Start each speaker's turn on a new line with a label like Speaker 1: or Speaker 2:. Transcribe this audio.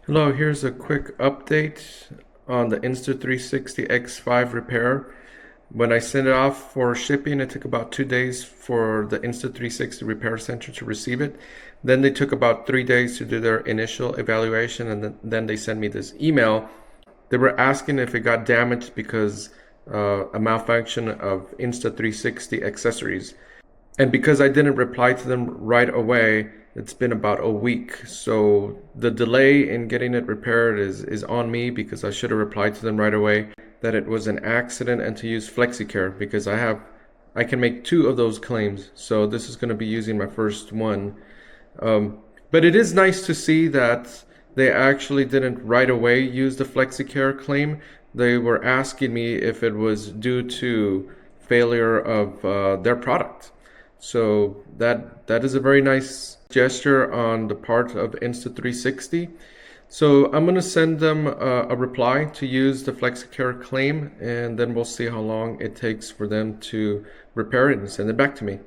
Speaker 1: Hello, here's a quick update on the Insta360 X5 repair. When I sent it off for shipping, it took about 2 days for the Insta360 repair center to receive it. Then they took about 3 days to do their initial evaluation, and then they sent me this email. They were asking if it got damaged because a malfunction of Insta360 accessories. And because I didn't reply to them right away, it's been about a week. So the delay in getting it repaired is on me because I should have replied to them right away that it was an accident and to use FlexiCare because I can make two of those claims. So this is going to be using my first one. But it is nice to see that they actually didn't right away use the FlexiCare claim. They were asking me if it was due to failure of their product. So that is a very nice gesture on the part of Insta360. So I'm going to send them a reply to use the FlexiCare claim, and then we'll see how long it takes for them to repair it and send it back to me.